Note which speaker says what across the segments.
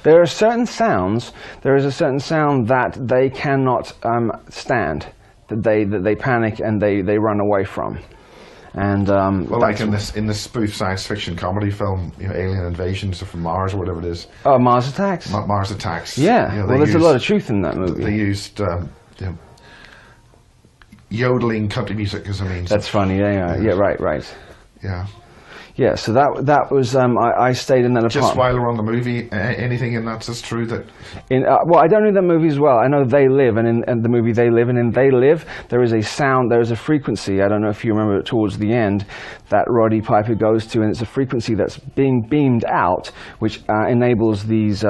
Speaker 1: There are certain sounds. There is a certain sound that they cannot stand, that they panic and they run away from. And
Speaker 2: well, like in this spoof science fiction comedy film, you know, Alien Invasions from Mars or whatever it is.
Speaker 1: Oh, Mars Attacks.
Speaker 2: Mars Attacks.
Speaker 1: Yeah.
Speaker 2: You know,
Speaker 1: well, there's a lot of truth in that movie.
Speaker 2: They used you know, yodeling country music as a means.
Speaker 1: That's funny. Yeah. Right.
Speaker 2: Yeah.
Speaker 1: Yeah, so that was I stayed in that apartment.
Speaker 2: Just while we're on the movie, anything in that's as true that.
Speaker 1: Well, I don't know that movie as well. I know They Live, and in the movie They Live, and in They Live, there is a sound, there is a frequency. I don't know if you remember it towards the end that Roddy Piper goes to, and it's a frequency that's being beamed out, which enables these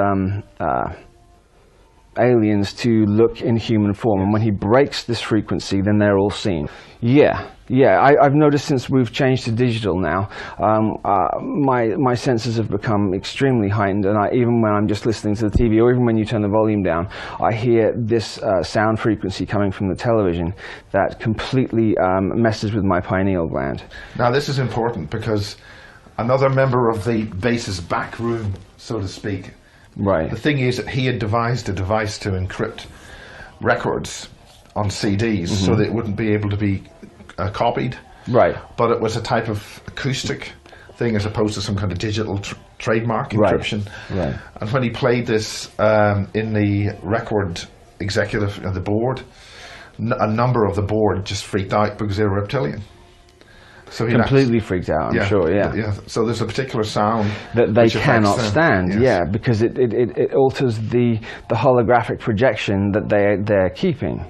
Speaker 1: aliens to look in human form. And when he breaks this frequency, then they're all seen. Yeah, I've noticed since we've changed to digital now, my senses have become extremely heightened, and even when I'm just listening to the TV, or even when you turn the volume down, I hear this sound frequency coming from the television that completely messes with my pineal gland.
Speaker 2: Now this is important because another member of the base's back room, so to speak,
Speaker 1: right.
Speaker 2: The thing is that he had devised a device to encrypt records on CDs so that it wouldn't be able to be copied. Right. But it was a type of acoustic thing as opposed to some kind of digital trademark encryption. Right. And when he played this in the record executive of the board, a number of the board just freaked out because they were reptilian. So he
Speaker 1: completely freaked out, I'm sure, yeah.
Speaker 2: So there's a particular sound
Speaker 1: that they cannot stand, because it alters the holographic projection that they're keeping.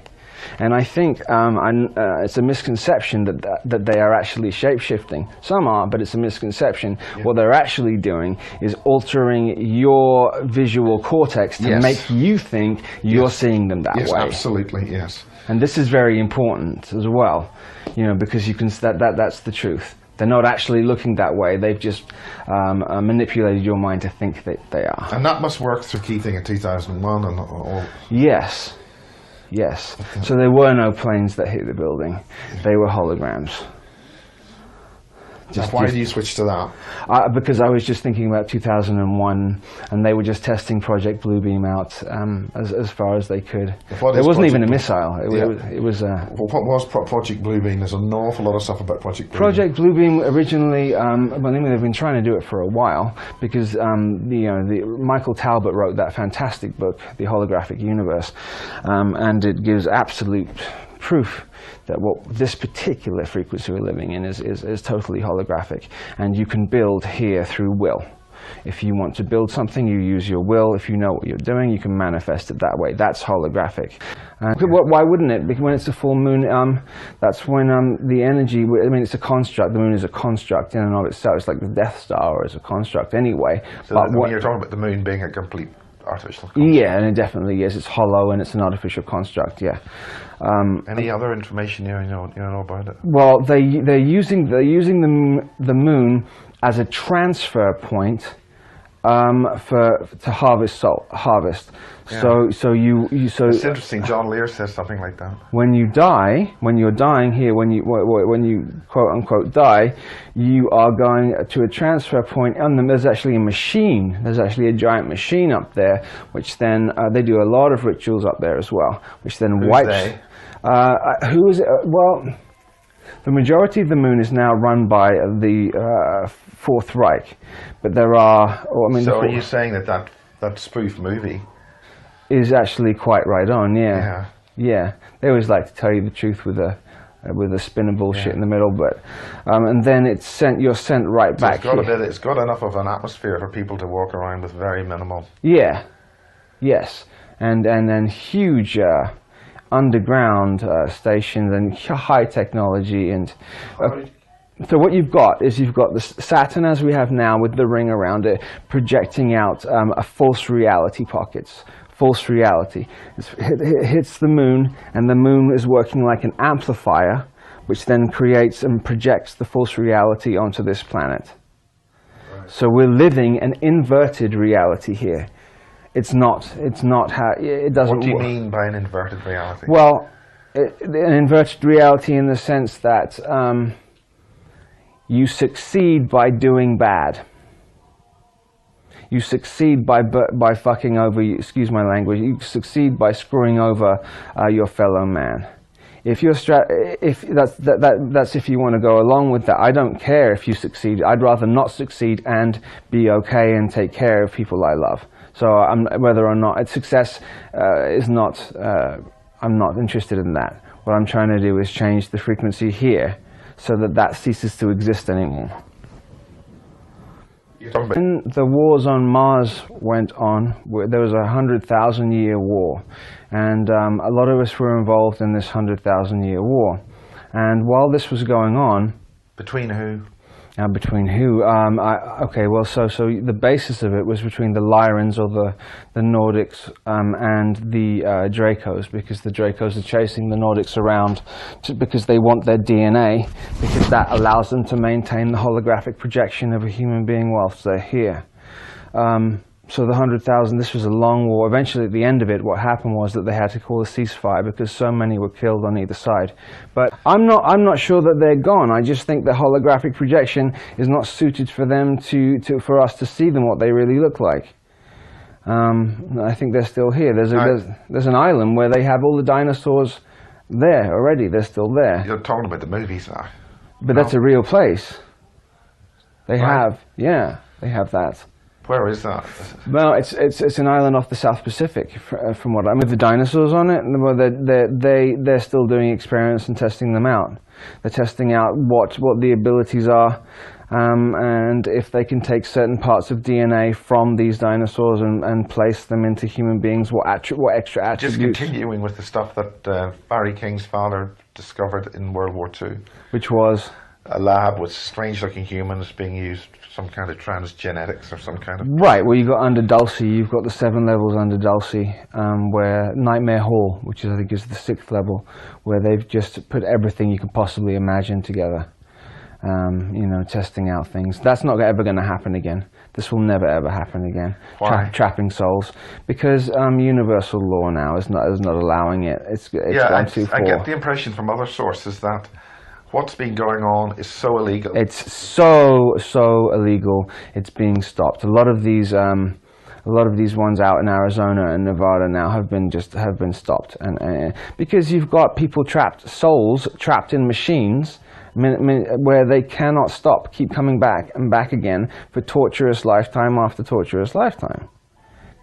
Speaker 1: And I think it's a misconception that they are actually shape-shifting. Some are, but it's a misconception. Yeah. What they're actually doing is altering your visual cortex to make you think you're seeing them that way.
Speaker 2: Yes, absolutely, yes.
Speaker 1: And this is very important as well, you know, because you can that's the truth. They're not actually looking that way. They've just manipulated your mind to think that they are.
Speaker 2: And that must work through Keating in 2001 and all.
Speaker 1: Yes. Yes. So there were no planes that hit the building. They were holograms.
Speaker 2: Why did you switch to that?
Speaker 1: Because I was just thinking about 2001, and they were just testing Project Bluebeam out as far as they could. There wasn't even a missile. It was.
Speaker 2: Well, what was Project Bluebeam? There's an awful lot of stuff about Project Bluebeam.
Speaker 1: Project Bluebeam originally, they've been trying to do it for a while because Michael Talbot wrote that fantastic book, The Holographic Universe, and it gives absolute proof that what this particular frequency we're living in is totally holographic, and you can build here through will. If you want to build something, you use your will. If you know what you're doing, you can manifest it that way. That's holographic. Why wouldn't it? Because when it's a full moon, that's when the energy, I mean, it's a construct. The moon is a construct in and of itself. It's like the Death Star is a construct anyway.
Speaker 2: So when you're talking about the moon being a complete artificial construct.
Speaker 1: Yeah, and it definitely is. It's hollow and it's an artificial construct, yeah.
Speaker 2: Any other information you know about it?
Speaker 1: Well, they're using the moon as a transfer point to harvest. Yeah. So
Speaker 2: it's interesting. John Lear says something like that.
Speaker 1: When you're dying here, when you quote unquote die, you are going to a transfer point. And there's actually a machine. There's actually a giant machine up there, which then they do a lot of rituals up there as well, which then wipes.
Speaker 2: They?
Speaker 1: Who is it? Well, the majority of the moon is now run by the Fourth Reich, but there are.
Speaker 2: So are you saying that spoof movie
Speaker 1: is actually quite right on? Yeah. They always like to tell you the truth with a spin of bullshit in the middle, but and then you're sent right back.
Speaker 2: It's got enough of an atmosphere for people to walk around with very minimal.
Speaker 1: Yeah. Yes. And then huge. Underground stations and high technology, and so what you've got the Saturn as we have now with the ring around it projecting out a false reality pockets. False reality. It hits the moon, and the moon is working like an amplifier, which then creates and projects the false reality onto this planet. Right. So we're living an inverted reality here. It's not how it doesn't.
Speaker 2: What do you mean by an inverted reality?
Speaker 1: Well, an inverted reality in the sense that you succeed by doing bad. You succeed by fucking over, excuse my language, you succeed by screwing over your fellow man. If you're if that's if you want to go along with that. I don't care if you succeed. I'd rather not succeed and be okay and take care of people I love. So whether or not it's success is not, I'm not interested in that. What I'm trying to do is change the frequency here so that ceases to exist anymore. When the wars on Mars went on, there was a 100,000-year war, and a lot of us were involved in this 100,000-year war. And while this was going on,
Speaker 2: between who?
Speaker 1: Between who? Okay, well, so the basis of it was between the Lyrans, or the Nordics, and the Dracos, because the Dracos are chasing the Nordics around because they want their DNA, because that allows them to maintain the holographic projection of a human being whilst they're here. So the 100,000, this was a long war. Eventually, at the end of it, what happened was that they had to call a ceasefire because so many were killed on either side. But I'm not sure that they're gone. I just think the holographic projection is not suited for them for us to see them what they really look like. I think they're still here. There's an island where they have all the dinosaurs there already. They're still there.
Speaker 2: You're talking about the movies now.
Speaker 1: But that's a real place. They have that.
Speaker 2: Where is that?
Speaker 1: Well, it's an island off the South Pacific, from what with the dinosaurs on it. They're still doing experiments and testing them out. They're testing out what the abilities are, and if they can take certain parts of DNA from these dinosaurs and place them into human beings, what extra attributes.
Speaker 2: Just continuing with the stuff that Barry King's father discovered in World War II.
Speaker 1: Which was?
Speaker 2: A lab with strange-looking humans being used for some kind of transgenetics or some kind of...
Speaker 1: Right, well, you've got under Dulce, you've got the 7 levels under Dulce, where Nightmare Hall, which I think is the 6th level, where they've just put everything you can possibly imagine together, testing out things. That's not ever going to happen again. This will never ever happen again.
Speaker 2: Why?
Speaker 1: Trapping souls, because universal law now is not allowing it. It's gone too far.
Speaker 2: I get the impression from other sources that what's been going on is so illegal.
Speaker 1: It's so illegal. It's being stopped. A lot of these ones out in Arizona and Nevada now have been stopped, and because you've got people souls trapped in machines, where they cannot stop, keep coming back and back again for torturous lifetime after torturous lifetime.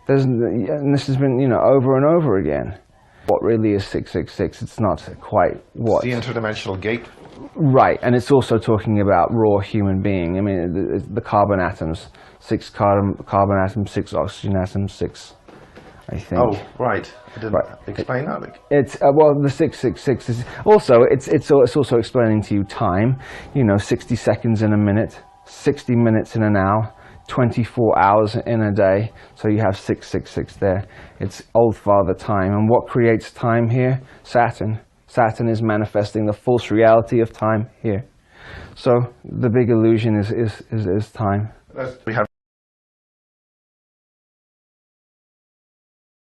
Speaker 1: And this has been over and over again. What really is 666? It's not quite what.
Speaker 2: It's the interdimensional gate.
Speaker 1: Right, and it's also talking about raw human being. I mean, the carbon atoms, 6 carbon atoms, 6 oxygen atoms, 6, I think.
Speaker 2: Oh, right. I didn't explain that.
Speaker 1: It's well, the 666 is also it's also explaining to you time. 60 seconds in a minute, 60 minutes in an hour, 24 hours in a day. So you have 666 there. It's Old Father Time, and what creates time here? Saturn. Saturn is manifesting the false reality of time here. So the big illusion is time.
Speaker 2: We have